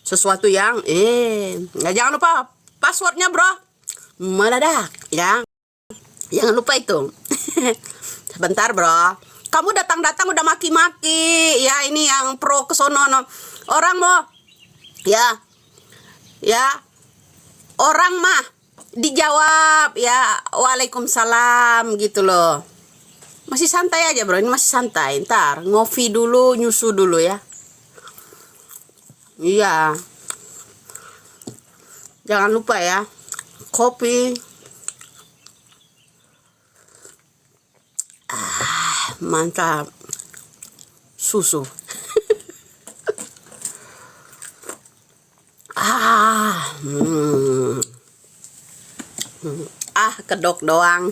Sesuatu yang jangan lupa passwordnya bro, meledak ya, jangan lupa itu. Sebentar bro, kamu datang-datang udah maki-maki ya, ini yang pro kesono no. Orang mau ya orang mah dijawab ya waalaikumsalam gitu loh. Masih santai aja bro, ini masih santai. Ntar ngopi dulu, nyusu dulu ya. Iya, jangan lupa ya, kopi. Mantap. Susu. Kedok doang.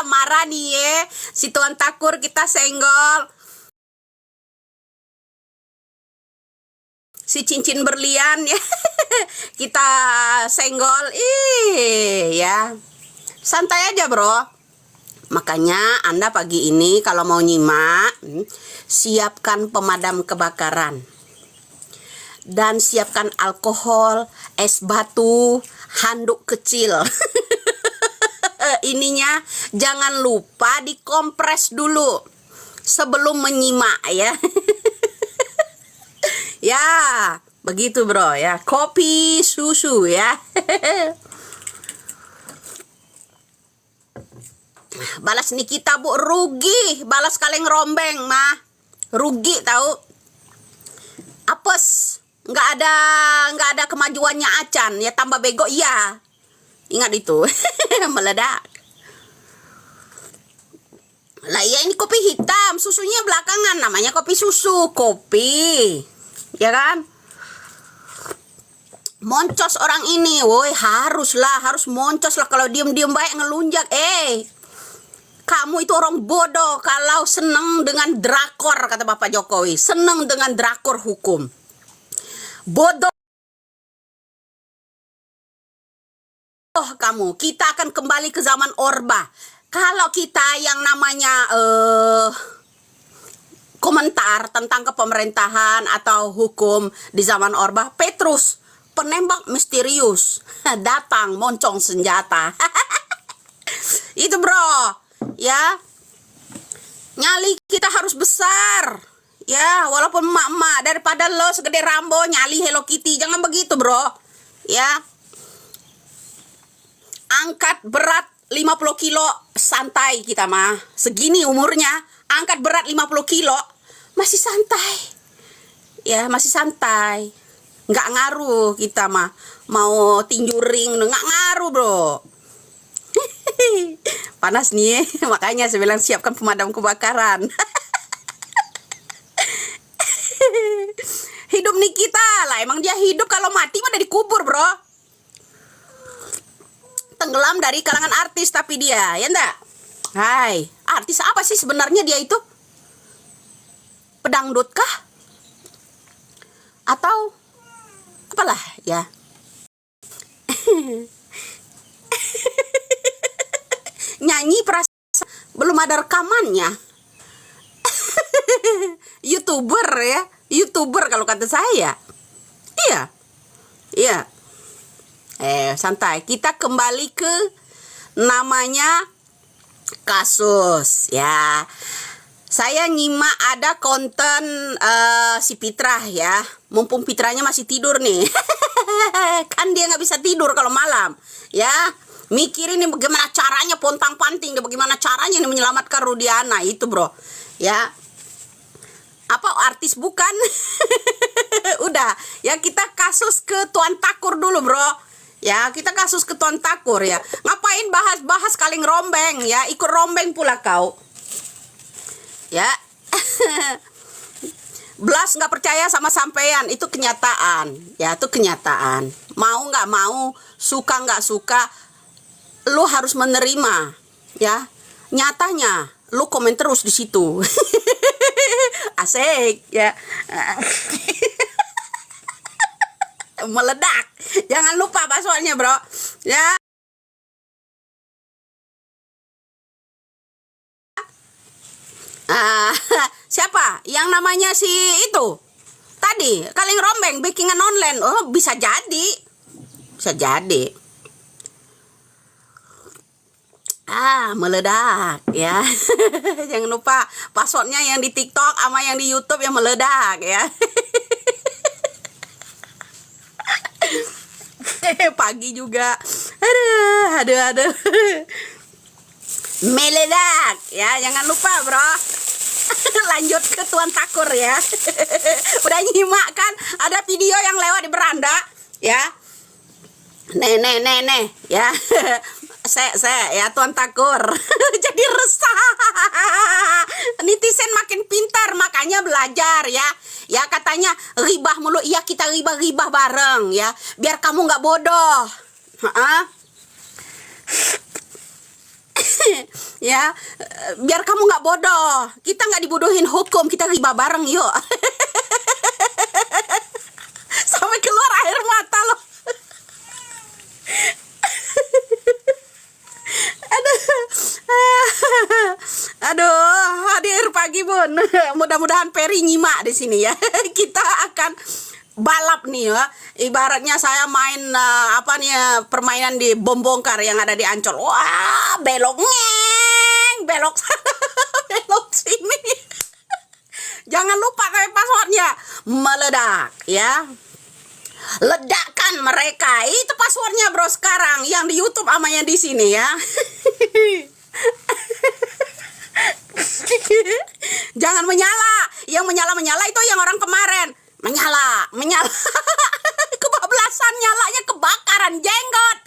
Marah nih ya, si Tuan Takur kita senggol. Si cincin berlian ya, kita senggol. Ya, santai aja bro. Makanya Anda pagi ini kalau mau nyimak, siapkan pemadam kebakaran. Dan siapkan alkohol, es batu, handuk kecil. Ininya jangan lupa dikompres dulu sebelum menyimak ya. Ya, begitu bro ya. Kopi susu ya. Balas Nikita bu, rugi. Balas kaleng rombeng mah, rugi tahu. Apes, nggak ada kemajuannya acan ya, tambah bego iya. Ingat itu. Meledak. Lah ya, ini kopi hitam, susunya belakangan, namanya kopi susu, kopi. Ya kan? Moncos orang ini, woi harus moncos lah, kalau diem-diem baik ngelunjak. Kamu itu orang bodoh kalau seneng dengan drakor, kata Bapak Jokowi. Seneng dengan drakor hukum. Bodoh kamu. Kita akan kembali ke zaman Orba. Kalau kita yang namanya komentar tentang kepemerintahan atau hukum di zaman Orba, Petrus, penembak misterius, datang moncong senjata. Itu bro, ya. Nyali kita harus besar. Ya, walaupun emak-emak, daripada lo segede Rambo nyali Hello Kitty, jangan begitu bro. Ya. Angkat berat 50 kilo santai kita mah. Segini umurnya, angkat berat 50 kilo masih santai. Ya, masih santai. Nggak ngaruh kita mah. Mau tinju ring, nggak ngaruh bro. Panas nih, makanya saya bilang siapkan pemadam kebakaran. Hidup Nikita lah, emang dia hidup, kalau mati mah udah dikubur bro. Tenggelam dari kalangan artis tapi dia, ya enggak? Hai, artis apa sih sebenarnya dia itu? Pedangdut kah? Atau apalah ya? Nyanyi perasaan belum ada rekamannya. YouTuber ya, YouTuber kalau kata saya. Iya. Santai. Kita kembali ke namanya kasus ya. Saya nyimak ada konten si Fitrah ya. Mumpung Fitrahnya masih tidur nih. Kan dia nggak bisa tidur kalau malam ya. Mikirin nih bagaimana caranya pontang-panting, bagaimana caranya nih menyelamatkan Rudiana itu bro. Ya. Apa artis bukan? Udah, ya kita kasus ke Tuan Takur dulu bro. Ya, kita kasus ke Tuan Takur ya. Ngapain bahas-bahas kaleng rombeng ya? Ikut rombeng pula kau. Ya. Belas nggak percaya sama sampean, itu kenyataan. Ya, itu kenyataan. Mau nggak mau, suka nggak suka, lu harus menerima. Ya. Nyatanya, lu komen terus di situ. Asik ya. Meledak. Jangan lupa passwordnya bro. Ya. Siapa? apa? Yang namanya si itu tadi kaleng rombeng backingan online. Oh, bisa jadi. Bisa jadi. Meledak ya. Jangan lupa passwordnya yang di TikTok sama yang di YouTube yang meledak ya. Pagi juga. Aduh. Meledak ya, jangan lupa bro. Lanjut ke Tuan Takur ya. Udah nyimak kan ada video yang lewat di beranda ya. Nih ya. Saya ya Tuan Takur. Jadi resah. Netizen makin pintar makanya belajar ya. Ya katanya ribah mulu. Iya kita ribah bareng ya. Biar kamu nggak bodoh. Ya, biar kamu nggak bodoh. Kita nggak dibodohin hukum. Kita ribah bareng yuk. Sampai keluar air mata loh. Aduh, hadir pagi bun. Mudah-mudahan Peri nyimak di sini ya. Kita akan balap nih ya. Ibaratnya saya main permainan di bom bongkar yang ada di Ancol. Wah, belok belok belok sini. Jangan lupa kayak passwordnya meledak ya. Ledakan mereka. Itu passwordnya bro sekarang yang di YouTube sama yang di sini ya. Jangan menyala. Yang menyala itu yang orang kemarin. Menyala. Kebablasan nyalanya kebakaran jenggot.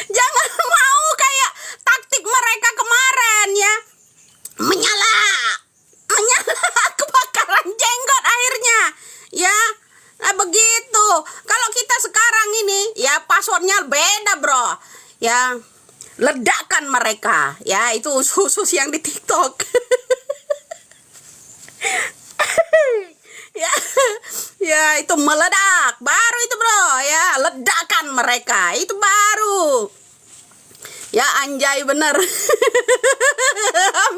Jangan mau kayak taktik mereka kemarin ya. Menyala kebakaran jenggot akhirnya ya. Nah begitu. Kalau kita sekarang ini ya passwordnya beda bro ya. Ledakan mereka ya, itu khusus yang di TikTok. Ya itu meledak baru itu bro ya. Ledakan mereka itu baru ya. Anjay bener.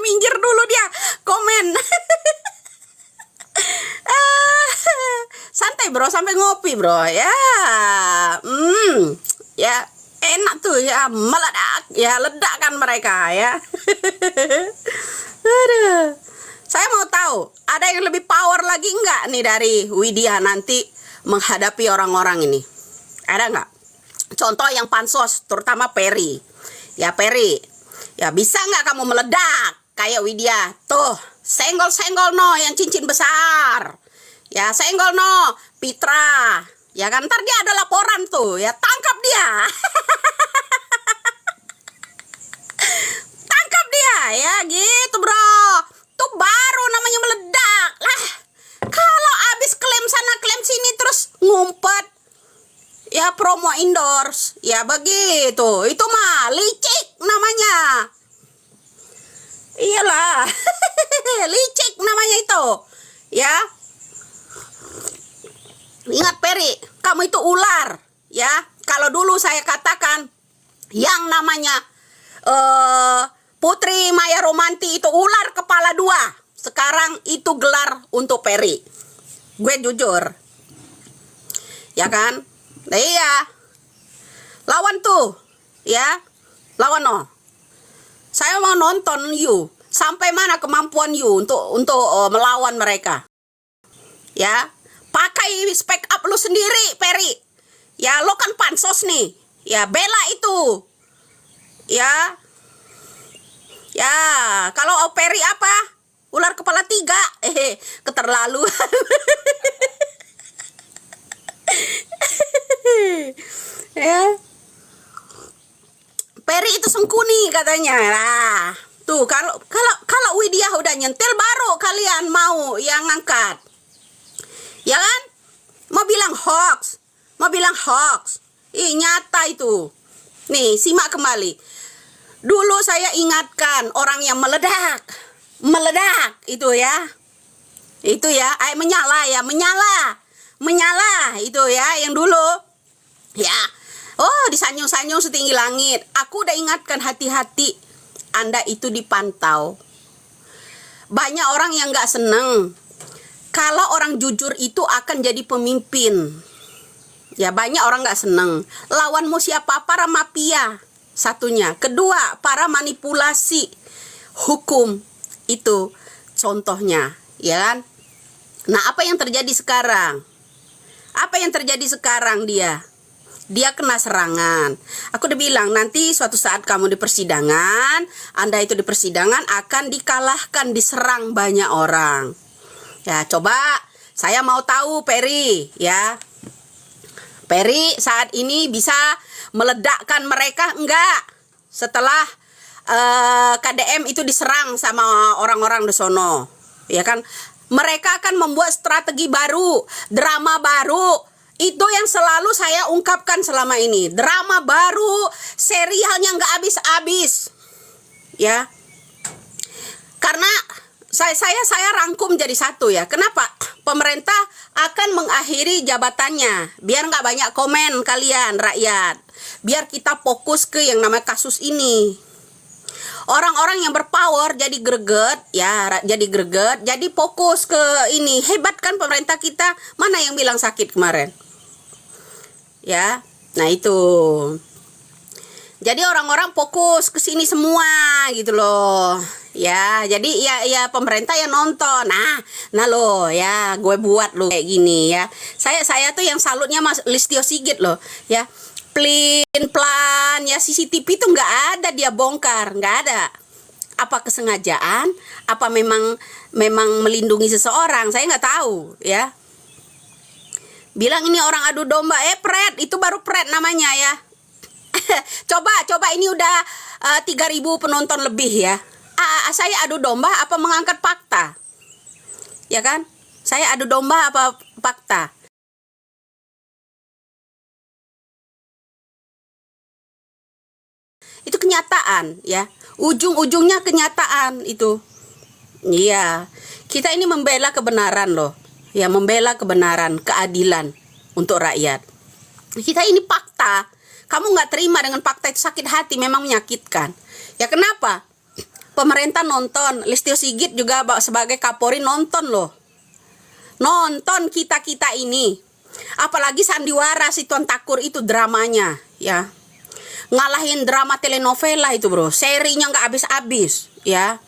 Minggir dulu dia komen. Santai bro sampai ngopi bro ya. Ya enak tuh ya, meledak ya, ledakan mereka ya. Aduh. Saya mau tahu ada yang lebih power lagi enggak nih dari Widya nanti menghadapi orang-orang ini? Ada enggak? Contoh yang pansos terutama Peri. Ya Peri, ya bisa enggak kamu meledak kayak Widya? Tuh, senggol-senggol no yang cincin besar. Ya senggol no Pitra. Ya kan ntar dia ada laporan tuh ya, tangkap dia. Tangkap dia ya gitu bro. Tuh baru namanya meledak lah. Kalau abis klaim sana klaim sini terus ngumpet ya, promo endorse ya begitu. Itu mah licik namanya. Iyalah. Licik namanya itu ya. Ingat Peri, kamu itu ular ya. Kalau dulu saya katakan yang namanya Putri Maya Romanti itu ular kepala dua. Sekarang itu gelar untuk Peri. Gue jujur ya kan. Nah, iya. Lawan tuh ya. Lawan no. Saya mau nonton you. Sampai mana kemampuan you untuk melawan mereka. Ya. Pakai spek up lu sendiri, Peri. Ya, lo kan pansos nih. Ya, bela itu. Ya. Ya, kalau Peri apa? Ular kepala 3. Keterlaluan. Ya. Peri itu sengkuni katanya. Nah, tuh kalau Widya udah nyentil baru kalian mau yang ngangkat. Ya kan? Mau bilang hoax. Ih, nyata itu. Nih, simak kembali. Dulu saya ingatkan orang yang meledak itu ya. Itu ya, menyala itu ya yang dulu. Ya. Oh, disanjung-sanjung setinggi langit. Aku udah ingatkan, hati-hati, Anda itu dipantau. Banyak orang yang gak seneng kalau orang jujur itu akan jadi pemimpin. Ya, banyak orang gak seneng. Lawanmu siapa? Para mafia, satunya. Kedua, para manipulasi hukum. Itu contohnya, ya kan? Nah, apa yang terjadi sekarang? Apa yang terjadi sekarang dia? Dia kena serangan. Aku udah bilang, nanti suatu saat kamu di persidangan, Anda itu di persidangan akan dikalahkan, diserang banyak orang. Ya, coba saya mau tahu Peri, ya. Peri saat ini bisa meledakkan mereka enggak? Setelah KDM itu diserang sama orang-orang di sono, ya kan? Mereka akan membuat strategi baru, drama baru. Itu yang selalu saya ungkapkan selama ini. Drama baru, serialnya nggak habis-habis. Ya. Karena saya rangkum jadi satu ya. Kenapa? Pemerintah akan mengakhiri jabatannya. Biar nggak banyak komen kalian, rakyat. Biar kita fokus ke yang namanya kasus ini. Orang-orang yang berpower jadi greget, ya, jadi fokus ke ini. Hebat kan pemerintah kita? Mana yang bilang sakit kemarin? Ya, nah itu. Jadi orang-orang fokus ke sini semua gitu loh. Ya, jadi ya pemerintah yang nonton. Nah lo ya, gue buat lo kayak gini ya. Saya tuh yang salutnya Mas Listio Sigit loh, ya. Plan ya, CCTV itu nggak ada dia bongkar, nggak ada. Apa kesengajaan? Apa memang melindungi seseorang? Saya nggak tahu ya. Bilang ini orang adu domba, pret, itu baru pret namanya ya. coba ini udah 3.000 penonton lebih ya. Saya adu domba apa mengangkat fakta? Ya kan? Saya adu domba apa fakta? Itu kenyataan ya. Ujung-ujungnya kenyataan itu. Iya. Kita ini membela kebenaran loh. Ya, membela kebenaran, keadilan untuk rakyat. Kita ini fakta. Kamu nggak terima dengan fakta itu, sakit hati, memang menyakitkan. Ya kenapa? Pemerintah nonton, Listio Sigit juga sebagai Kapolri nonton loh. Nonton kita-kita ini. Apalagi sandiwara si Tuan Takur itu dramanya ya. Ngalahin drama telenovela itu bro, serinya nggak habis-habis ya.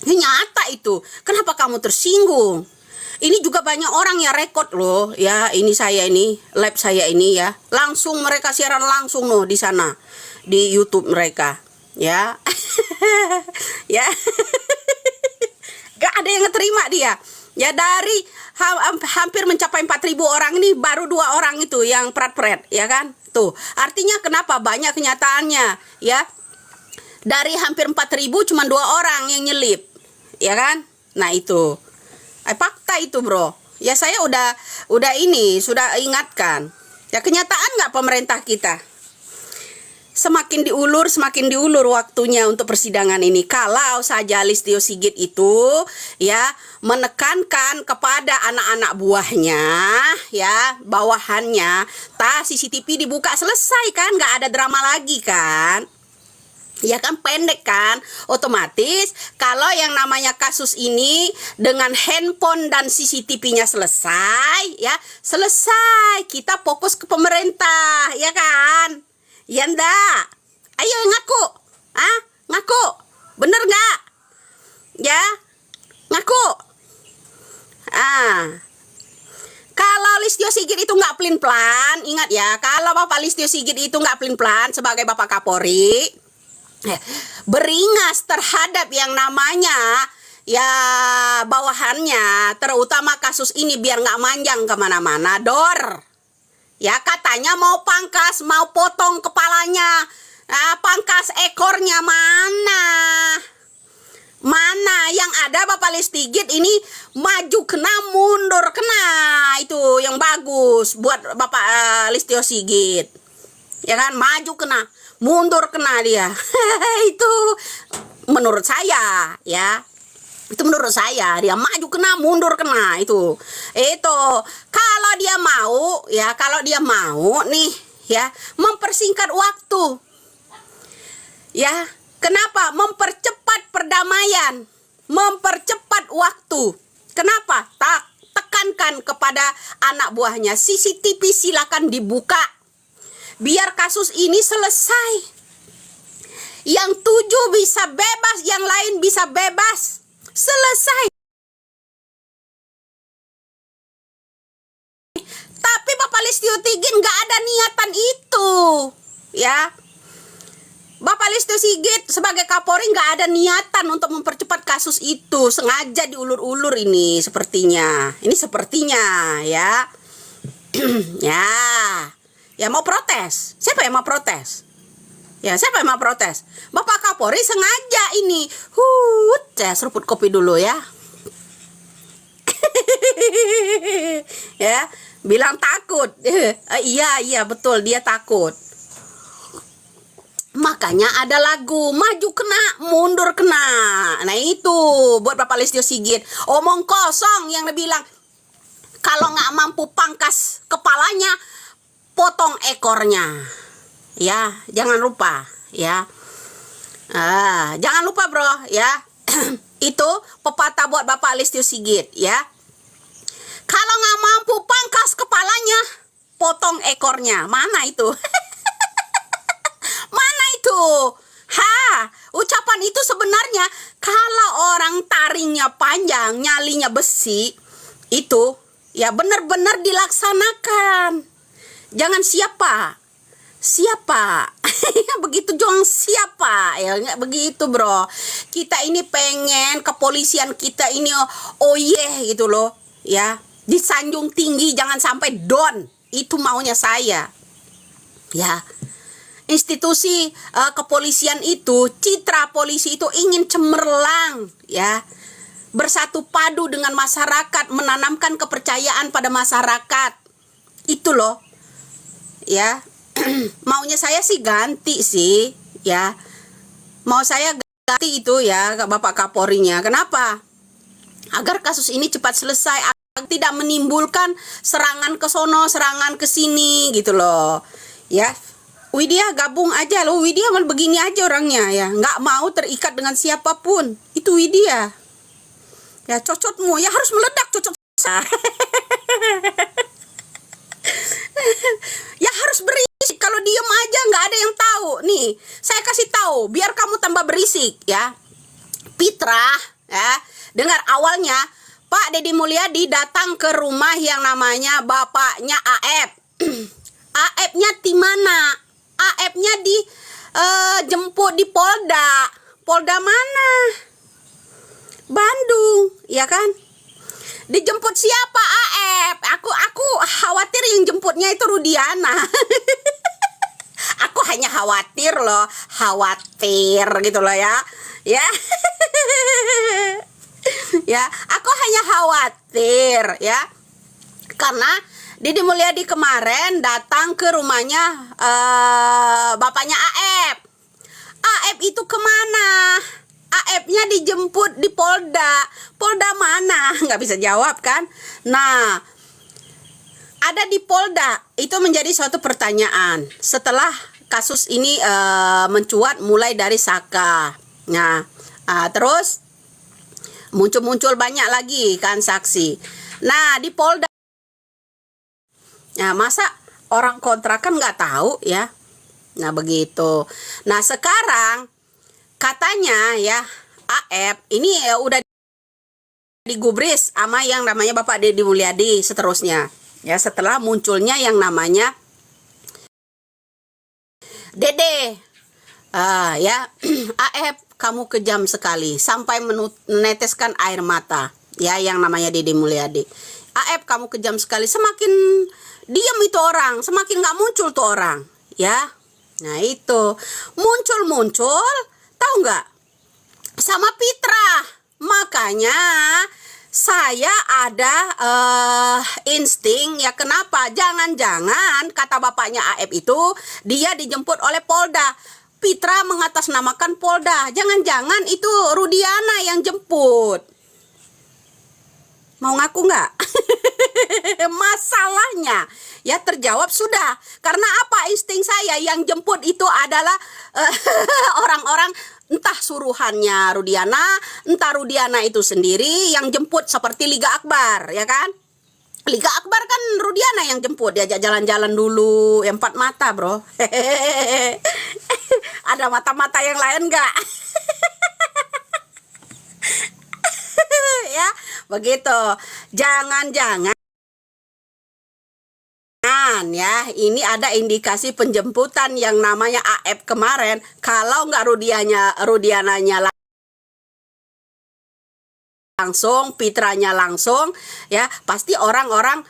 Ini nyata itu. Kenapa kamu tersinggung? Ini juga banyak orang yang rekod loh ya. Ini saya ini, live saya ini ya. Langsung mereka siaran langsung loh di sana, di YouTube mereka ya. Ya. Gak ada yang terima dia. Ya, dari hampir mencapai 4.000 orang ini baru 2 orang itu yang pret-pret ya kan. Tuh, artinya kenapa banyak kenyataannya ya. Dari hampir 4.000 cuma 2 orang yang nyelip. Ya kan? Nah, itu. Fakta itu, bro. Ya saya udah ini, sudah ingatkan. Ya kenyataan nggak pemerintah kita? Semakin diulur waktunya untuk persidangan ini. Kalau saja Listio Sigit itu ya menekankan kepada anak-anak buahnya, ya bawahannya, CCTV dibuka, selesai kan, nggak ada drama lagi kan. Ya kan, pendek kan. Otomatis kalau yang namanya kasus ini dengan handphone dan CCTV-nya selesai, ya selesai. Kita fokus ke pemerintah, ya kan? Ya ndak? Ayo ngaku. Ngaku. Bener nggak? Ya? Ngaku. Kalau Listio Sigit itu nggak pelin-pelan, ingat ya, kalau Bapak Listio Sigit itu nggak pelin-pelan sebagai Bapak Kapolri, beringas terhadap yang namanya ya bawahannya, terutama kasus ini biar nggak manjang kemana-mana, dor. Ya katanya mau pangkas, mau potong kepalanya, pangkas ekornya mana? Mana yang ada Bapak Listio Sigit ini maju kena, mundur kena, itu yang bagus buat Bapak Listio Sigit. Ya kan, maju kena, mundur kena dia. Itu menurut saya ya. Itu menurut saya, dia maju kena, mundur kena itu. Kalau dia mau ya, kalau dia mau nih ya, mempersingkat waktu. Ya, kenapa? Mempercepat perdamaian, mempercepat waktu. Kenapa? Tekankan kepada anak buahnya, CCTV silakan dibuka, biar kasus ini selesai. Yang 7 bisa bebas, yang lain bisa bebas. Selesai. Tapi Bapak Listio Sigit nggak ada niatan itu, ya. Bapak Listio Sigit sebagai Kapolri nggak ada niatan untuk mempercepat kasus itu, sengaja diulur-ulur ini sepertinya. Ini sepertinya, ya. Ya mau protes. Siapa yang mau protes? Ya, siapa yang mau protes? Bapak Kapolri sengaja ini. Saya seruput kopi dulu ya. Ya, bilang takut. Iya betul, dia takut. Makanya ada lagu maju kena, mundur kena. Nah itu buat Bapak Listio Sigit. Omong kosong yang bilang kalau nggak mampu pangkas kepalanya, potong ekornya. Ya, jangan lupa ya. Jangan lupa bro ya. Itu pepatah buat Bapak Listio Sigit ya. Kalau nggak mampu pangkas kepalanya, potong ekornya. Mana itu? Mana itu? Ucapan itu sebenarnya kalau orang taringnya panjang, nyalinya besi, itu ya benar-benar dilaksanakan. Jangan siapa? Begitu jong siapa? Ya nggak begitu bro. Kita ini pengen kepolisian kita ini gitu loh ya. Disanjung tinggi, jangan sampai down. Itu maunya saya. Ya. Institusi kepolisian itu, citra polisi itu ingin cemerlang, ya. Bersatu padu dengan masyarakat, menanamkan kepercayaan pada masyarakat. Itu loh. Ya. Maunya saya sih ganti sih, ya. Mau saya ganti itu ya, Bapak Kapolrinya. Kenapa? Agar kasus ini cepat selesai, tidak menimbulkan serangan ke sono, serangan ke sini gitu loh. Ya. Widya gabung aja loh. Widya mal begini aja orangnya ya, nggak mau terikat dengan siapapun. Itu Widya. Ya cocotmu ya harus meledak cocot. Ya harus berisik. Kalau diem aja nggak ada yang tahu. Nih, saya kasih tahu biar kamu tambah berisik ya. Pitra ya, dengar awalnya Pak Deddy Mulyadi datang ke rumah yang namanya bapaknya AF. AF-nya di mana? AF-nya jemput di Polda. Polda mana? Bandung, ya kan? Dijemput siapa AF? Aku khawatir yang jemputnya itu Rudiana. Aku hanya khawatir loh, khawatir gitu loh ya. Ya. Ya, aku hanya khawatir ya. Karena Deddy Mulyadi kemarin datang ke rumahnya bapaknya AF. AF itu kemana? AF-nya dijemput di Polda. Polda mana? Nggak bisa jawab kan? Nah, ada di Polda. Itu menjadi suatu pertanyaan. Setelah kasus ini mencuat mulai dari Saka. Nah, terus muncul banyak lagi kan saksi. Nah, di Polda. Nah, masa orang kontrakan nggak tahu ya? Nah, begitu. Nah, sekarang katanya ya AF ini udah digubris sama yang namanya Bapak Deddy Mulyadi seterusnya. Ya, setelah munculnya yang namanya Dede. Ya, AF kamu kejam sekali sampai meneteskan air mata. Ya, yang namanya Deddy Mulyadi. AF kamu kejam sekali. Semakin diam itu orang, semakin nggak muncul tuh orang. Ya, nah itu muncul, tahu nggak? Sama Pitra. Makanya saya ada insting ya, kenapa? Jangan-jangan kata bapaknya AF itu dia dijemput oleh Polda. Pitra mengatasnamakan Polda. Jangan-jangan itu Rudiana yang jemput. Mau ngaku nggak? Masalahnya ya terjawab sudah. Karena apa? Insting saya yang jemput itu adalah orang-orang entah suruhannya Rudiana, entah Rudiana itu sendiri yang jemput, seperti Liga Akbar, ya kan? Liga Akbar kan Rudiana yang jemput, diajak jalan-jalan dulu, empat mata bro. Ada mata-mata yang lain nggak? Ya, begitu. Jangan-jangan ya, ini ada indikasi penjemputan yang namanya AF kemarin. Kalau nggak Rudiananya langsung, Pitranya langsung, ya pasti orang-orang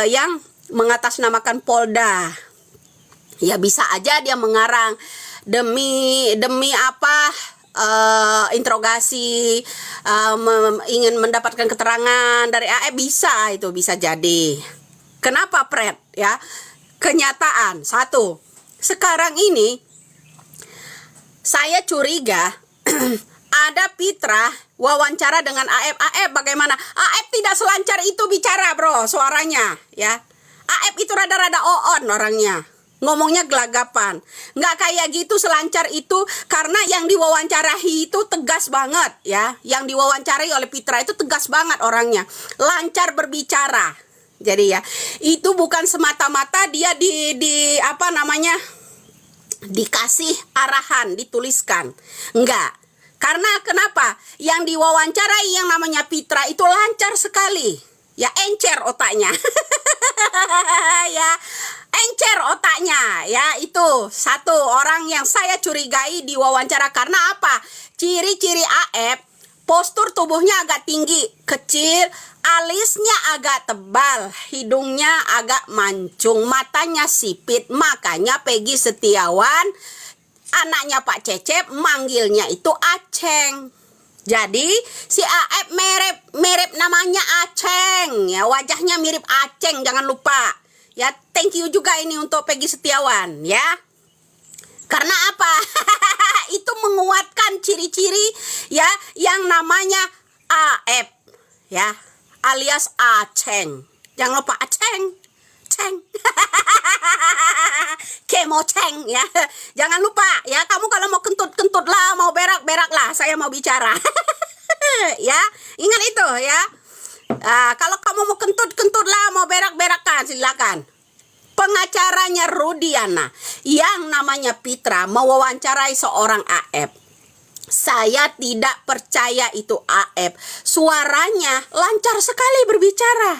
yang mengatasnamakan Polda. Ya bisa aja dia mengarang demi apa? Interogasi, ingin mendapatkan keterangan dari AF, bisa jadi. Kenapa Pret? Ya, kenyataan satu, sekarang ini saya curiga ada Pitra wawancara dengan AF. Bagaimana? AF tidak selancar itu bicara bro, suaranya ya. AF itu rada-rada on orangnya, ngomongnya gelagapan, nggak kayak gitu selancar itu, karena yang diwawancarai itu tegas banget ya. Yang diwawancarai oleh Pitra itu tegas banget orangnya, lancar berbicara. Jadi ya, itu bukan semata-mata dia di apa namanya, dikasih arahan, dituliskan. Enggak. Karena kenapa? Yang diwawancarai yang namanya Pitra itu lancar sekali. Ya encer otaknya. Ya, encer otaknya. Ya, itu satu orang yang saya curigai diwawancara. Karena apa? Ciri-ciri AF, postur tubuhnya agak tinggi, kecil, alisnya agak tebal, hidungnya agak mancung, matanya sipit. Makanya Peggy Setiawan, anaknya Pak Cecep, manggilnya itu Aceng. Jadi si AF mirip namanya Aceng ya, wajahnya mirip Aceng, jangan lupa ya. Thank you juga ini untuk Peggy Setiawan ya. Karena apa? Itu menguatkan ciri-ciri ya yang namanya AF ya, alias Aceng. Jangan lupa Aceng, Ceng. Kemoceng ya. Jangan lupa ya, kamu kalau mau kentut-kentut lah, mau berak-berak lah, saya mau bicara. Ya, ingat itu ya. Kalau kamu mau kentut-kentut lah, mau berak-berakan, silakan. Pengacaranya Rudiana yang namanya Pitra mewawancarai seorang AF. Saya tidak percaya itu AF. Suaranya lancar sekali berbicara.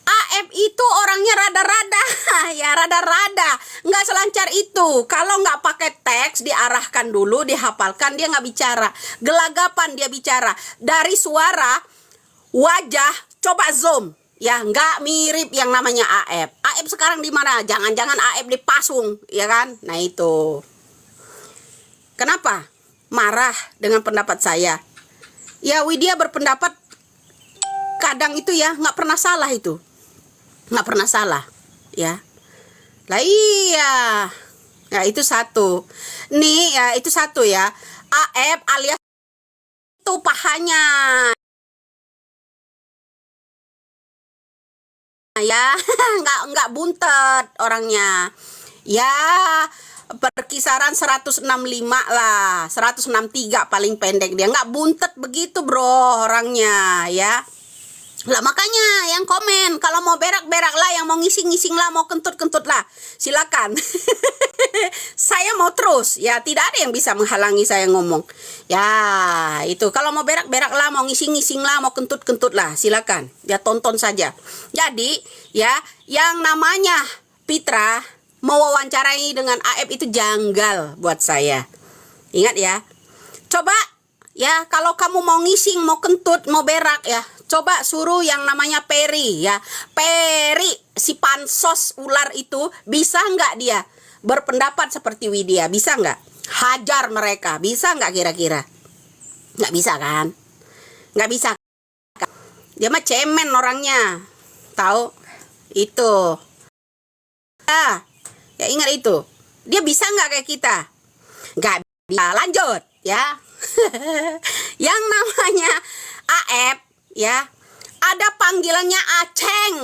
AF itu orangnya rada-rada, ya rada-rada, nggak selancar itu. Kalau nggak pakai teks, diarahkan dulu, dihafalkan, dia nggak bicara. Gelagapan dia bicara. Dari suara, wajah, coba zoom. Ya, nggak mirip yang namanya AF. AF sekarang di mana? Jangan-jangan AF dipasung, ya kan? Nah itu. Kenapa? Marah dengan pendapat saya. Ya, Widya berpendapat kadang itu ya nggak pernah salah itu. Nggak pernah salah, ya. Lah iya. Ya itu satu. Nih ya itu satu ya. AF alias itu pahanya. Ya, nggak buntet orangnya. Ya, berkisaran 165 lah, 163 paling pendek dia. Nggak buntet begitu, bro, orangnya, ya. Lah makanya yang komen, kalau mau berak-berak lah, yang mau ngising-ngising lah, mau kentut-kentut lah, silakan. Saya mau terus, ya tidak ada yang bisa menghalangi saya ngomong. Ya itu, kalau mau berak-berak lah, mau ngising-ngising lah, mau kentut-kentut lah, silakan. Ya tonton saja. Jadi ya, yang namanya Pitra mau wawancarai dengan AF itu janggal buat saya. Ingat ya, coba ya kalau kamu mau ngising, mau kentut, mau berak ya, coba suruh yang namanya Peri ya. Peri, si pansos ular itu, bisa nggak dia berpendapat seperti Widya? Bisa nggak? Hajar mereka, bisa nggak kira-kira? Nggak bisa kan? Nggak bisa. Dia mah cemen orangnya. Tahu? Itu. Ya ingat itu. Dia bisa nggak kayak kita? Nggak bisa. Lanjut ya. Yang namanya AF ya, Ada panggilannya Aceng,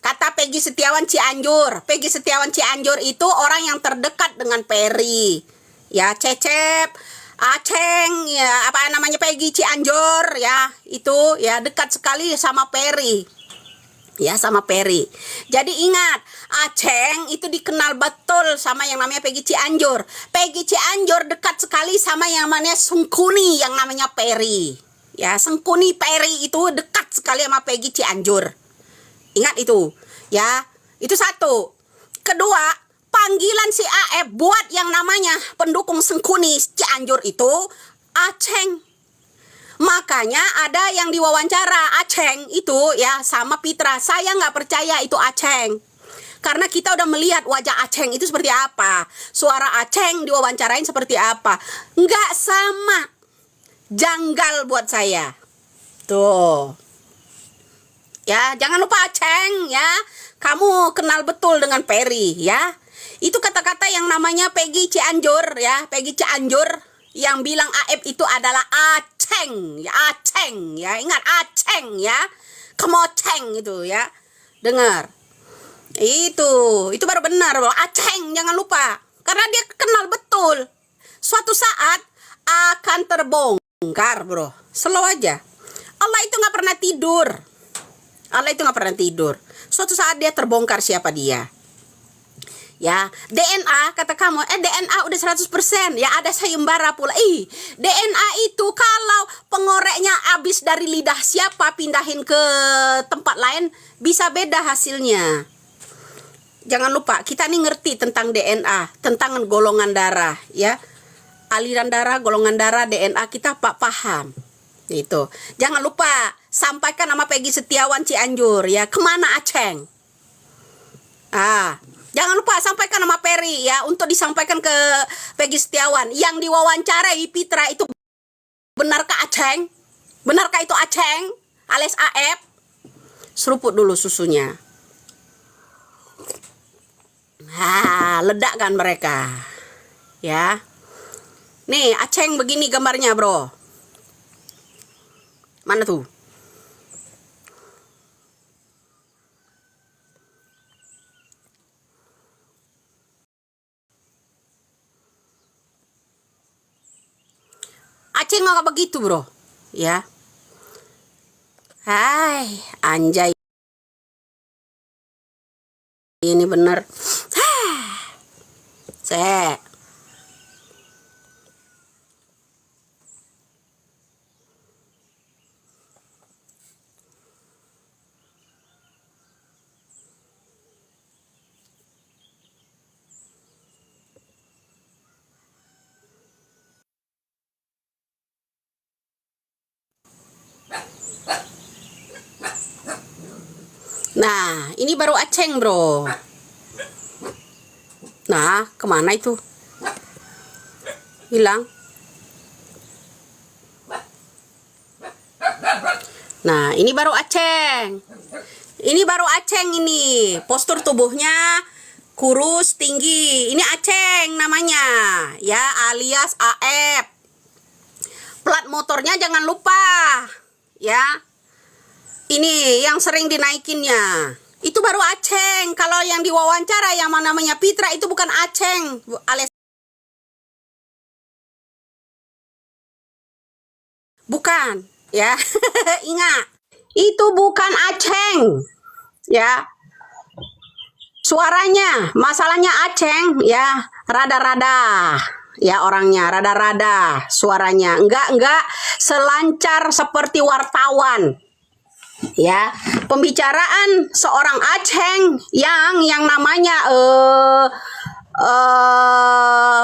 kata Peggy Setiawan Cianjur. Peggy Setiawan Cianjur itu orang yang terdekat dengan Peri. Ya, Cecep, Aceng, ya apa namanya Peggy Cianjur, ya itu ya dekat sekali sama Peri. Ya, sama Peri. Jadi ingat, Aceng itu dikenal betul sama yang namanya Peggy Cianjur. Peggy Cianjur dekat sekali sama yang namanya Sengkuni yang namanya Peri. Ya, Sengkuni Peri itu dekat sekali sama Peggy Cianjur. Ingat itu. Ya, itu satu. Kedua, panggilan si AF buat yang namanya pendukung Sengkuni Cianjur itu Aceng. Makanya ada yang diwawancara Aceng itu ya sama Pitra. Saya nggak percaya itu Aceng. Karena kita udah melihat wajah Aceng itu seperti apa. Suara Aceng diwawancarain seperti apa. Nggak sama. Janggal buat saya. Tuh. Ya, jangan lupa Aceng ya. Kamu kenal betul dengan Peri ya. Itu kata-kata yang namanya Peggy Cianjur ya. Peggy Cianjur yang bilang AF itu adalah Aceng. Ya, Aceng ya. Ingat Aceng ya. Kemoceng itu ya. Dengar. Itu baru benar bro. Aceng jangan lupa. Karena dia kenal betul. Suatu saat akan terbongkar bro. Slow aja. Allah itu nggak pernah tidur. Allah itu nggak pernah tidur. Suatu saat dia terbongkar siapa dia. Ya, DNA kata kamu, DNA udah 100%. Ya ada sayembara pula. DNA itu kalau pengoreknya habis dari lidah siapa pindahin ke tempat lain bisa beda hasilnya. Jangan lupa, kita nih ngerti tentang DNA, tentang golongan darah ya. Aliran darah, golongan darah, DNA kita paham. Itu. Jangan lupa sampaikan nama Peggy Setiawan Cianjur ya. Kemana Aceng? Jangan lupa sampaikan nama Peri ya untuk disampaikan ke Peggy Setiawan. Yang diwawancarai Pitra itu benarkah Aceng? Benarkah itu Aceng alias AF? Seruput dulu susunya. Ledak kan mereka. Ya. Nih Aceng begini gambarnya bro. Mana tuh? Aceng nggak begitu bro. Ya. Hai, anjay. Ini bener. Nah, ini baru Aceng bro. Nah, kemana itu? Hilang. Nah, ini baru Aceng. Ini baru Aceng ini. Postur tubuhnya kurus, tinggi. Ini Aceng namanya. Ya, alias AF. Plat motornya jangan lupa. Ya. Ini yang sering dinaikinnya. Itu baru Aceng. Kalau yang diwawancara yang namanya Pitra itu bukan Aceng, alias bukan, ya. Ingat, itu bukan Aceng. Ya. Suaranya, masalahnya Aceng, ya, rada-rada. Ya orangnya rada-rada suaranya. Enggak selancar seperti wartawan. Ya, pembicaraan seorang Aceng yang namanya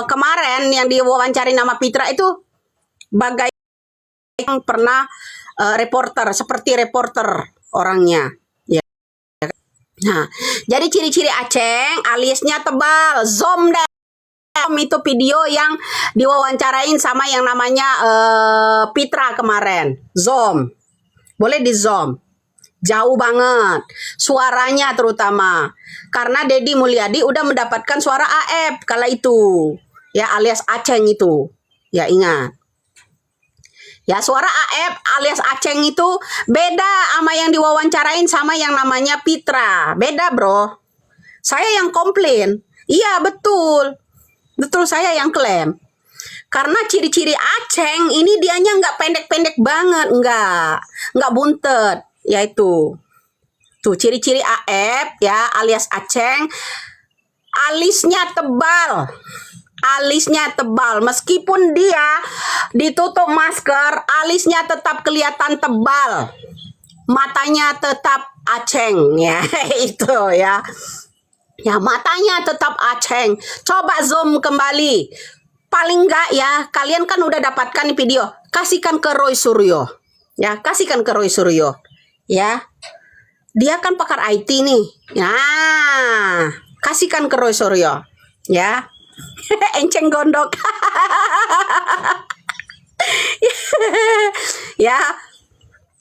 kemarin yang diwawancari nama Pitra itu bagai yang pernah reporter, seperti reporter orangnya. Ya. Nah, jadi ciri-ciri Aceng alisnya tebal, zoom deh. Itu video yang diwawancarain sama yang namanya Pitra kemarin. Zoom. Boleh di zoom. Jauh banget suaranya terutama karena Deddy Mulyadi udah mendapatkan suara AF kala itu ya alias Aceng itu ya ingat Ya, suara Aep alias Aceng itu beda sama yang diwawancarain sama yang namanya Pitra. Beda, bro. Saya yang komplain. Iya, betul. Betul, saya yang klaim. Karena ciri-ciri Aceng ini dianya nggak pendek-pendek banget. Nggak buntet. Yaitu. Tuh, ciri-ciri Aep ya alias Aceng. Alisnya tebal. Alisnya tebal, meskipun dia ditutup masker, alisnya tetap kelihatan tebal, matanya tetap Aceng ya. Itu ya, ya matanya tetap Aceng. Coba zoom kembali, paling enggak ya, kalian kan udah dapatkan video, kasihkan ke Roy Suryo ya, kasihkan ke Roy Suryo ya, dia kan pakar IT nih ya, kasihkan ke Roy Suryo ya. Enceng gondok. Ya,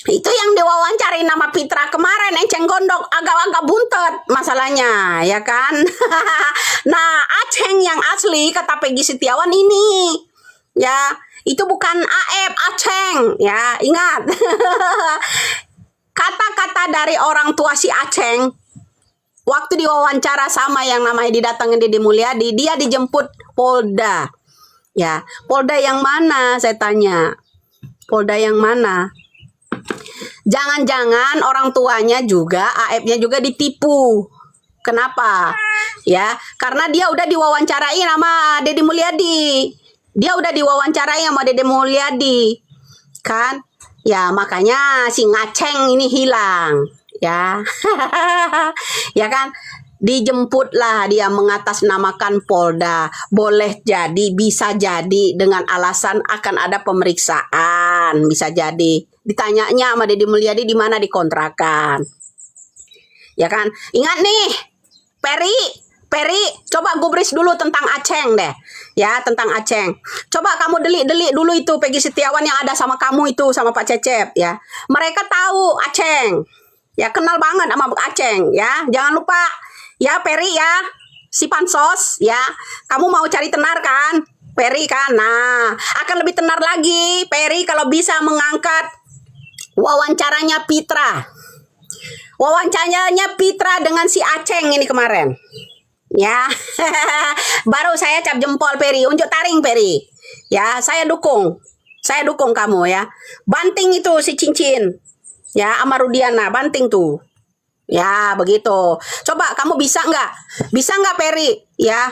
itu yang diwawancari nama Pitra kemarin, Enceng gondok, agak-agak buntet masalahnya, ya kan? Nah, Aceng yang asli kata Peggy Setiawan ini, ya, itu bukan Aep, Aceng, ya, ingat. Kata-kata dari orang tua si Aceng. Waktu diwawancara sama yang namanya didatangin Deddy Mulyadi, dia dijemput Polda. Ya, Polda yang mana? Saya tanya. Polda yang mana? Jangan-jangan orang tuanya juga, Aep-nya juga ditipu. Kenapa? Ya, karena dia udah diwawancarai sama Deddy Mulyadi. Dia udah diwawancarai sama Deddy Mulyadi. Kan? Ya, makanya si Ngaceng ini hilang. Ya. Ya kan, dijemputlah dia mengatasnamakan Polda. Boleh jadi, bisa jadi dengan alasan akan ada pemeriksaan, bisa jadi ditanyanya sama Deddy Mulyadi di mana dikontrakan, ya kan. Ingat nih, Peri, coba gubris dulu tentang Aceng deh, ya, tentang Aceng. Coba kamu delik dulu itu Peggy Setiawan yang ada sama kamu itu, sama Pak Cecep, ya. Mereka tahu Aceng. Ya, kenal banget sama Aceng ya. Jangan lupa ya, Peri ya, si pansos ya. Kamu mau cari tenar kan? Peri kan. Nah, akan lebih tenar lagi Peri kalau bisa mengangkat wawancaranya Pitra. Wawancaranya Pitra dengan si Aceng ini kemarin. Ya. Baru saya cap jempol Peri, unjuk taring Peri. Ya, saya dukung. Saya dukung kamu ya. Banting itu si cincin. Ya, sama Rudiana, banting tuh. Ya, begitu. Coba kamu bisa nggak? Bisa nggak, Peri? Ya.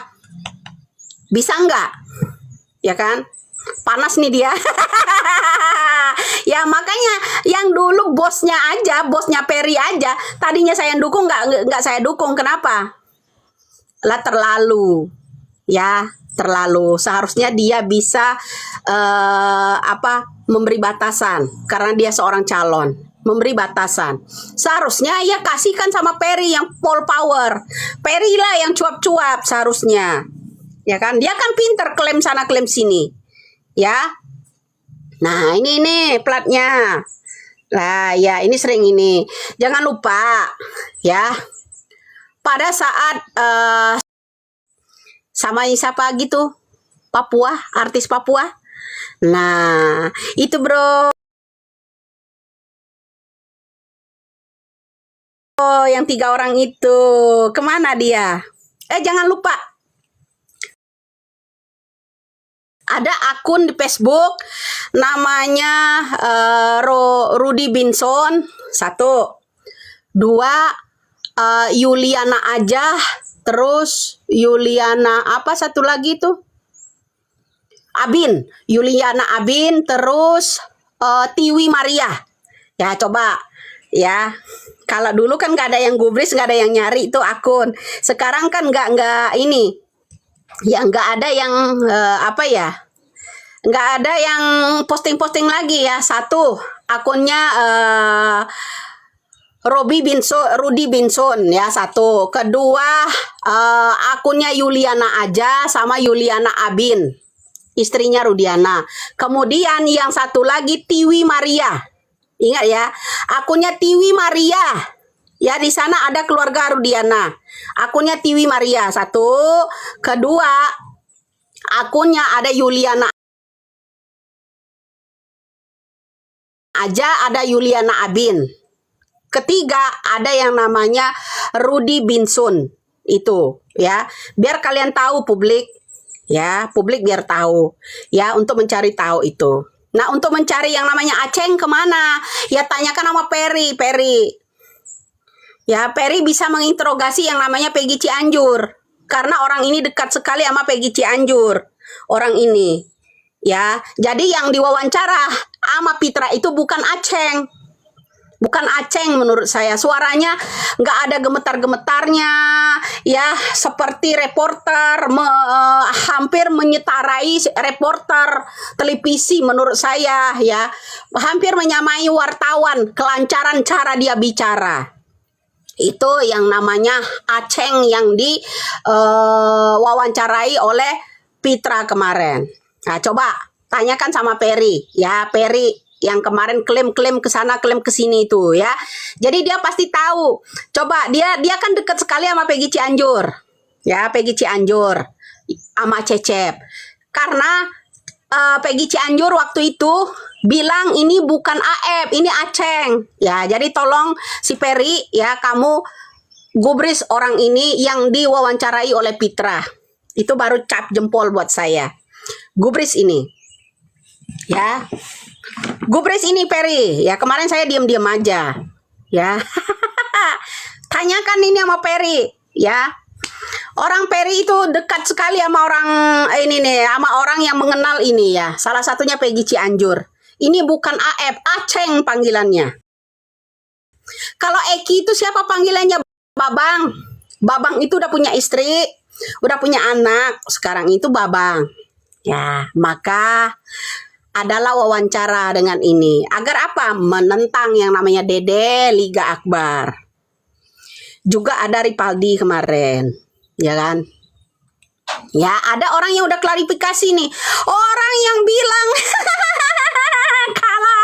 Bisa nggak? Ya kan? Panas nih dia. Ya, makanya yang dulu bosnya aja, bosnya Peri aja. Tadinya saya dukung, nggak saya dukung. Kenapa? Lah, terlalu. Ya, terlalu. Seharusnya dia bisa memberi batasan karena dia seorang calon. Memberi batasan. Seharusnya ya kasihkan sama Peri yang full power. Peri lah yang cuap-cuap seharusnya. Ya kan? Dia kan pinter klaim sana klaim sini. Ya. Nah, ini nih platnya. Lah, ya ini sering ini. Jangan lupa ya. Pada saat sama siapa gitu? Papua, artis Papua. Nah, itu bro. Oh, yang 3 orang itu kemana dia? Jangan lupa ada akun di Facebook namanya Rudy Binson 1, 2 Yuliana aja, terus Yuliana apa satu lagi tuh? Abin, Yuliana Abin, terus Tiwi Maria. Ya, coba ya. Kalau dulu kan nggak ada yang gubris, nggak ada yang nyari itu akun. Sekarang kan nggak ini, ya nggak ada yang nggak ada yang posting lagi ya. 1 akunnya Rudy Binson ya, 1. Kedua akunnya Yuliana aja sama Yuliana Abin, istrinya Rudiana. Kemudian yang satu lagi Tiwi Maria. Ingat ya, akunnya Tiwi Maria. Ya, di sana ada keluarga Rudiana. Akunnya Tiwi Maria 1. Kedua, akunnya ada Yuliana aja ada Yuliana Abin. Ketiga ada yang namanya Rudy Binsun. Itu ya, biar kalian tahu publik ya, publik biar tahu ya, untuk mencari tahu itu. Nah, untuk mencari yang namanya Aceng kemana? Ya tanyakan sama Peri. Ya, Peri bisa menginterogasi yang namanya Peggy Cianjur. Karena orang ini dekat sekali sama Peggy Cianjur. Orang ini. Ya, jadi yang diwawancara sama Pitra itu bukan Aceng. Bukan Aceng menurut saya. Suaranya nggak ada gemetar-gemetarnya. Ya, seperti reporter. Hampir menyetarai reporter televisi menurut saya. Ya, hampir menyamai wartawan. Kelancaran cara dia bicara. Itu yang namanya Aceng yang wawancarai oleh Pitra kemarin. Nah, coba tanyakan sama Peri. Ya, Peri yang kemarin klaim-klaim ke sana, klaim ke sini itu ya. Jadi dia pasti tahu. Coba dia kan dekat sekali sama Peggy Cianjur. Ya, Peggy Cianjur sama Cecep. Karena Peggy Cianjur waktu itu bilang ini bukan AF, ini Aceng. Ya, jadi tolong si Peri ya, kamu gubris orang ini yang diwawancarai oleh Pitra. Itu baru cap jempol buat saya. Gubris ini. Ya. Gubris ini Peri. Ya, kemarin saya diam-diam aja. Ya. Tanyakan ini sama Peri, ya. Orang Peri itu dekat sekali sama orang ini nih, sama orang yang mengenal ini ya. Salah satunya Peggy Cianjur. Ini bukan AF, Aceng panggilannya. Kalau Eki itu siapa panggilannya? Babang. Babang itu udah punya istri, udah punya anak. Sekarang itu Babang. Ya, maka adalah wawancara dengan ini. Agar apa? Menentang yang namanya Dede Liga Akbar. Juga ada Ripaldi kemarin. Ya kan? Ya, ada orang yang udah klarifikasi nih. Orang yang bilang kalau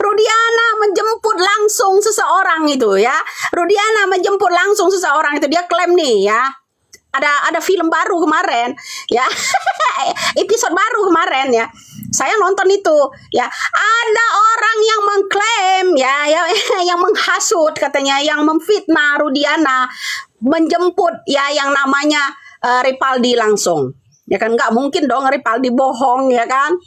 Rudiana menjemput langsung seseorang itu ya. Rudiana menjemput langsung seseorang itu, dia klaim nih ya. Ada film baru kemarin ya. Episode baru kemarin ya. Saya nonton itu ya. Ada orang yang mengklaim ya, yang menghasut katanya, yang memfitnah Rudiana menjemput ya yang namanya Ripaldi langsung. Ya kan, nggak mungkin dong Ripaldi bohong ya kan.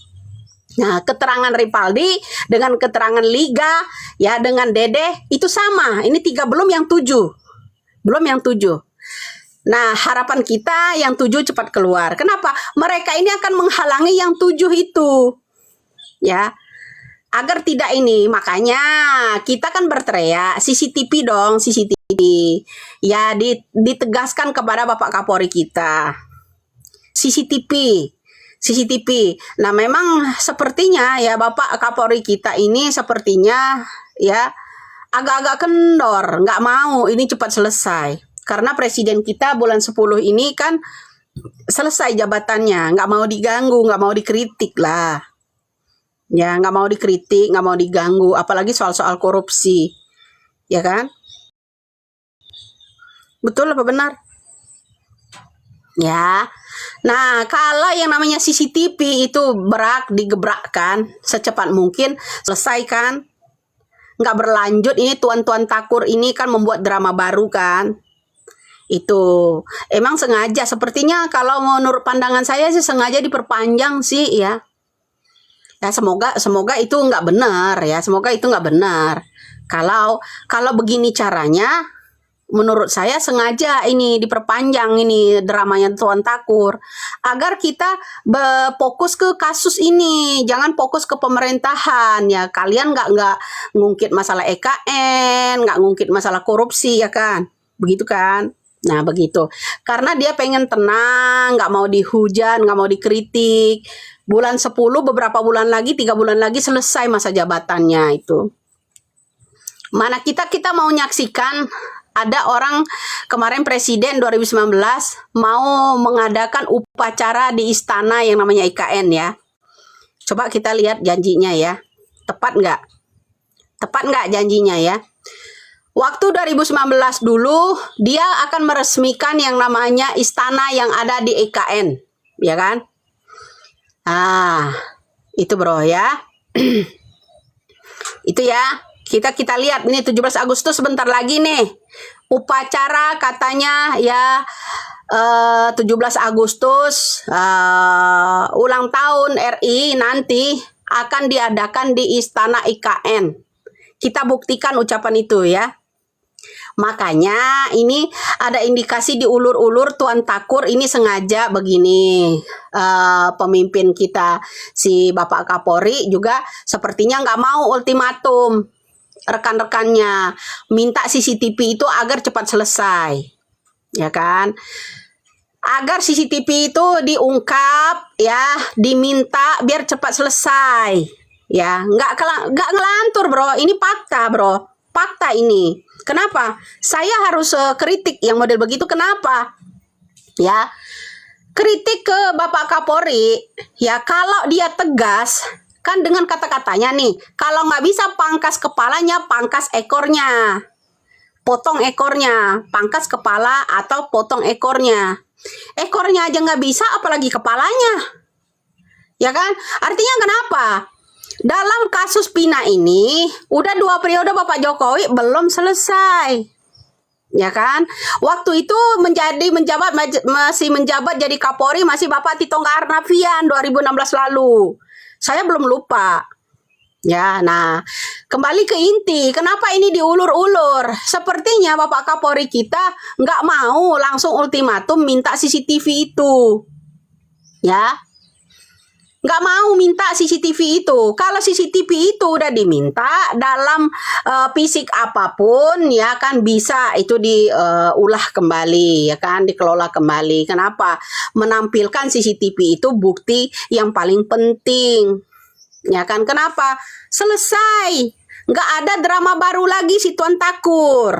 Nah, keterangan Ripaldi dengan keterangan Liga ya dengan Dede itu sama. Ini 3, belum yang 7. Belum yang 7. Nah, harapan kita yang 7 cepat keluar. Kenapa? Mereka ini akan menghalangi yang 7 itu. Ya. Agar tidak ini. Makanya kita kan berteriak, CCTV dong, CCTV. Ya, ditegaskan kepada Bapak Kapolri kita. CCTV. Nah, memang sepertinya ya Bapak Kapolri kita ini sepertinya ya agak-agak kendor, nggak mau ini cepat selesai. Karena presiden kita bulan 10 ini kan selesai jabatannya, nggak mau diganggu, nggak mau dikritik lah. Ya, nggak mau dikritik, nggak mau diganggu, apalagi soal-soal korupsi. Ya kan? Betul apa benar? Ya. Nah, kalau yang namanya CCTV itu digebrakkan secepat mungkin, selesaikan. Nggak berlanjut, ini tuan-tuan Takur ini kan membuat drama baru kan. Itu emang sengaja, sepertinya kalau menurut pandangan saya sih sengaja diperpanjang sih ya. Ya, semoga itu nggak benar ya, semoga itu nggak benar. Kalau begini caranya, menurut saya sengaja ini diperpanjang ini dramanya Tuan Takur agar kita fokus ke kasus ini, jangan fokus ke pemerintahan ya. Kalian nggak ngungkit masalah EKN, nggak ngungkit masalah korupsi ya kan, begitu kan? Nah, begitu. Karena dia pengen tenang, nggak mau dihujat, nggak mau dikritik. Bulan 10, beberapa bulan lagi, 3 bulan lagi selesai masa jabatannya itu. Mana kita mau menyaksikan ada orang kemarin presiden 2019 mau mengadakan upacara di istana yang namanya IKN ya. Coba kita lihat janjinya ya. Tepat nggak? Tepat nggak janjinya ya? Waktu 2019 dulu dia akan meresmikan yang namanya istana yang ada di IKN, ya kan? Ah, itu bro ya. Itu ya. Kita lihat ini 17 Agustus sebentar lagi nih. Upacara katanya ya 17 Agustus ulang tahun RI nanti akan diadakan di Istana IKN. Kita buktikan ucapan itu ya. Makanya ini ada indikasi diulur-ulur Tuan Takur ini sengaja begini. Pemimpin kita si Bapak Kapolri juga sepertinya nggak mau ultimatum rekan-rekannya, minta CCTV itu agar cepat selesai, ya kan? Agar CCTV itu diungkap, ya, diminta biar cepat selesai, ya, nggak ngelantur bro, ini fakta bro, fakta ini. Kenapa? Saya harus kritik yang model begitu, kenapa? Ya, kritik ke Bapak Kapolri, ya kalau dia tegas, kan dengan kata-katanya nih, kalau nggak bisa pangkas kepalanya, pangkas ekornya. Potong ekornya, pangkas kepala atau potong ekornya. Ekornya aja nggak bisa, apalagi kepalanya. Ya kan? Artinya kenapa? Dalam kasus Pina ini, udah 2 periode Bapak Jokowi belum selesai. Ya kan? Waktu itu masih menjabat jadi Kapolri, masih Bapak Tito Karnavian 2016 lalu. Saya belum lupa. Ya, nah, kembali ke inti, kenapa ini diulur-ulur? Sepertinya Bapak Kapolri kita nggak mau langsung ultimatum minta CCTV itu. Ya, nggak mau minta CCTV itu. Kalau CCTV itu udah diminta dalam fisik apapun, ya kan bisa itu diulah kembali, ya kan, dikelola kembali. Kenapa? Menampilkan CCTV itu bukti yang paling penting. Ya kan, kenapa? Selesai. Nggak ada drama baru lagi si Tuan Takur.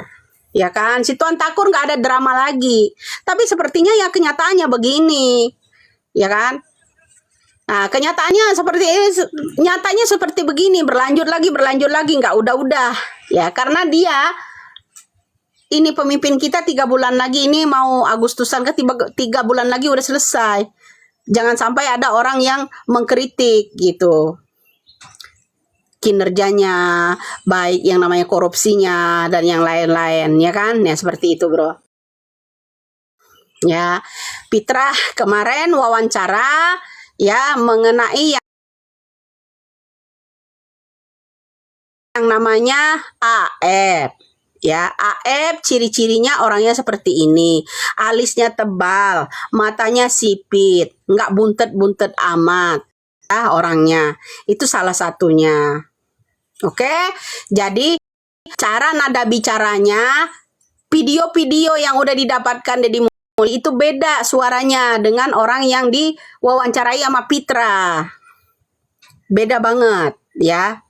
Ya kan, si Tuan Takur nggak ada drama lagi. Tapi sepertinya ya kenyataannya begini. Ya kan? Nah, kenyataannya nyatanya seperti begini, berlanjut lagi, nggak udah. Ya, karena dia ini pemimpin kita 3 bulan lagi, ini mau Agustusan ke 3 bulan lagi udah selesai. Jangan sampai ada orang yang mengkritik gitu. Kinerjanya, baik yang namanya korupsinya dan yang lain-lain, ya kan? Ya seperti itu, bro. Ya, Pitra kemarin wawancara ya mengenai yang namanya AF. Ya, AF ciri-cirinya orangnya seperti ini. Alisnya tebal, matanya sipit, nggak buntet-buntet amat. Ya, orangnya. Itu salah satunya. Oke, jadi cara nada bicaranya, video-video yang udah didapatkan dari Mulyi itu beda suaranya dengan orang yang diwawancarai sama Pitra. Beda banget, ya.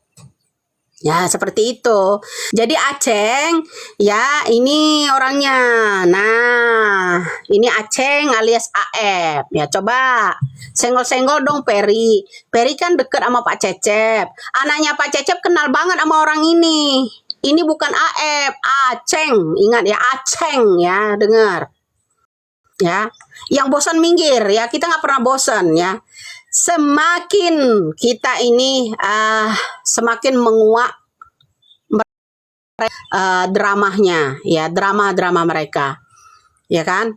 Ya, seperti itu. Jadi Aceng, ya ini orangnya. Nah, ini Aceng alias AF. Ya, coba senggol-senggol dong Peri. Peri kan deket sama Pak Cecep. Anaknya Pak Cecep kenal banget sama orang ini. Ini bukan AF, Aceng. Ingat ya, Aceng ya, dengar. Ya, yang bosan minggir ya, kita nggak pernah bosan ya. Semakin kita ini semakin menguak dramanya ya, drama mereka, ya kan?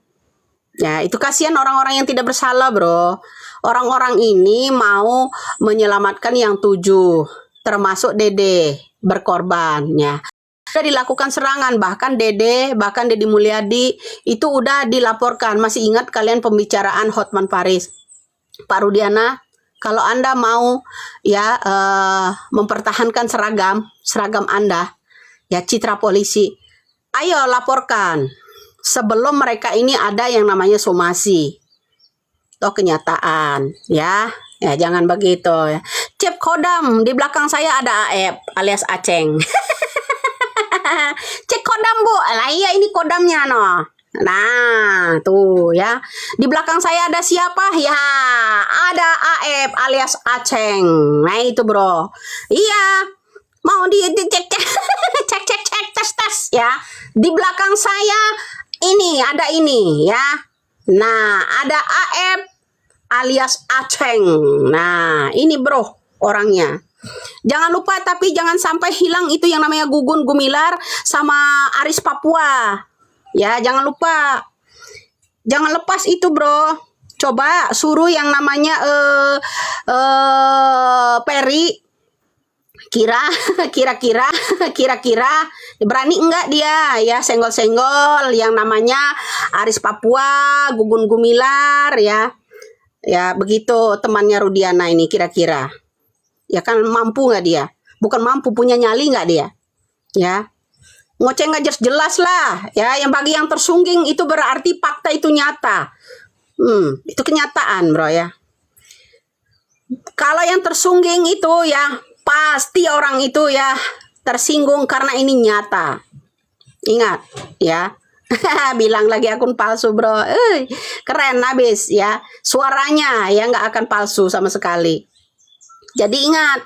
Ya, itu kasihan orang-orang yang tidak bersalah, bro. Orang-orang ini mau menyelamatkan yang 7, termasuk Dede berkorban ya. Sudah dilakukan serangan, bahkan Deddy Mulyadi itu udah dilaporkan. Masih ingat kalian pembicaraan Hotman Paris? Pak Rudiana, kalau Anda mau ya mempertahankan seragam Anda, ya citra polisi, ayo laporkan sebelum mereka ini ada yang namanya somasi. Itu kenyataan, ya. Ya jangan begitu ya. Cep kodam, di belakang saya ada AF alias Aceng. Cek kodam, Bu. Lah iya, ini kodamnya no. Nah, tuh ya. Di belakang saya ada siapa? Ya, ada AF alias Aceng. Nah, itu, Bro. Iya. Mau dicek tes ya. Di belakang saya ada ini ya. Nah, ada AF alias Aceng. Nah, ini, Bro, orangnya. Jangan lupa, tapi jangan sampai hilang itu yang namanya Gugun Gumilar sama Aris Papua. Ya, jangan lupa. Jangan lepas itu, bro. Coba suruh yang namanya Peri. Kira-kira berani enggak dia ya senggol-senggol yang namanya Aris Papua, Gugun Gumilar ya. Ya, begitu temannya Rudiana ini kira-kira. Ya kan, mampu nggak dia? Bukan mampu, punya nyali nggak dia? Ya, ngoceh nggak jelas lah. Ya, yang bagi yang tersungging itu berarti fakta itu nyata. Itu kenyataan, bro ya. Kalau yang tersungging itu ya pasti orang itu ya tersinggung karena ini nyata. Ingat ya. Bilang lagi akun palsu, bro. Keren habis ya. Suaranya ya nggak akan palsu sama sekali. Jadi ingat,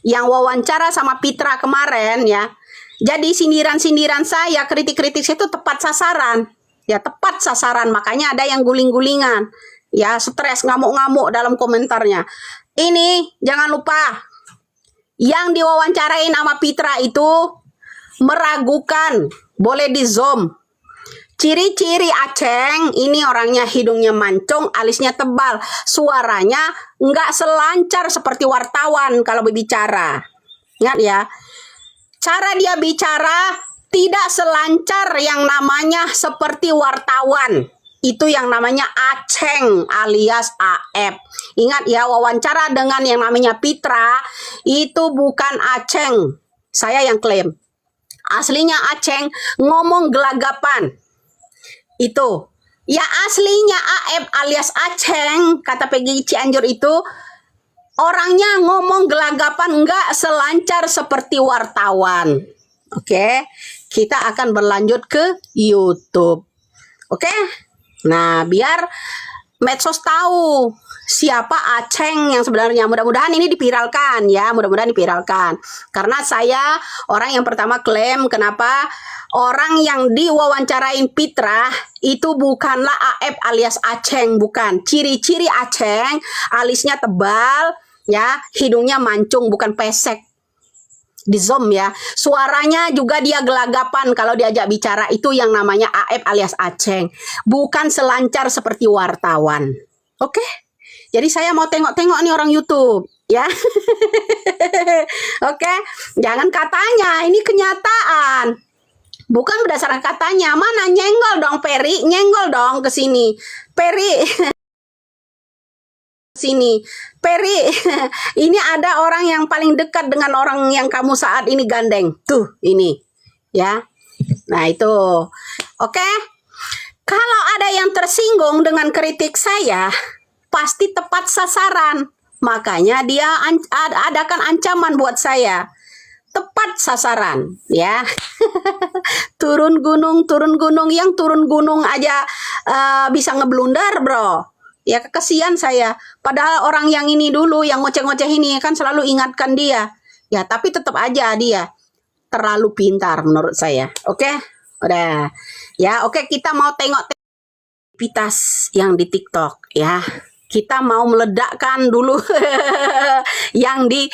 yang wawancara sama Pitra kemarin ya. Jadi sindiran-sindiran saya, kritik-kritik saya itu tepat sasaran. Ya, tepat sasaran. Makanya ada yang guling-gulingan. Ya, stres, ngamuk-ngamuk dalam komentarnya. Ini jangan lupa, yang diwawancarain sama Pitra itu meragukan, boleh di zoom. Ciri-ciri Aceng, ini orangnya hidungnya mancung, alisnya tebal, suaranya nggak selancar seperti wartawan kalau berbicara. Ingat ya, cara dia bicara tidak selancar yang namanya seperti wartawan. Itu yang namanya Aceng alias AF. Ingat ya, wawancara dengan yang namanya Pitra itu bukan Aceng. Saya yang klaim. Aslinya Aceng ngomong gelagapan. Itu. Ya aslinya AF alias Aceng, kata Peggy Cianjur itu, orangnya ngomong gelagapan, nggak selancar seperti wartawan. Oke, kita akan berlanjut ke YouTube. Oke. Nah, biar medsos tahu siapa Aceng yang sebenarnya. Mudah-mudahan ini dipiralkan ya, mudah-mudahan dipiralkan. Karena saya orang yang pertama klaim kenapa orang yang diwawancarain Pitra itu bukanlah AF alias Aceng, bukan. Ciri-ciri Aceng, alisnya tebal ya, hidungnya mancung bukan pesek. Di zoom ya, suaranya juga dia gelagapan kalau diajak bicara, itu yang namanya AF alias Aceng, bukan selancar seperti wartawan. Oke, jadi saya mau tengok-tengok nih orang YouTube ya. Oke, jangan katanya, ini kenyataan, bukan berdasarkan katanya. Mana nyenggol dong Peri, nyenggol dong ke sini Peri. Sini Peri, ini ada orang yang paling dekat dengan orang yang kamu saat ini gandeng tuh, ini ya. Nah itu oke. Kalau ada yang tersinggung dengan kritik saya, pasti tepat sasaran, makanya dia adakan ancaman buat saya. Tepat sasaran ya. turun gunung yang turun gunung aja bisa ngeblunder, bro. Ya kesian saya. Padahal orang yang ini dulu, yang ngoceh-ngoceh ini kan selalu ingatkan dia. Ya tapi tetap aja dia terlalu pintar menurut saya. Oke? Udah. Ya oke, kita mau tengok aktivitas yang di TikTok ya. Kita mau meledakkan dulu yang di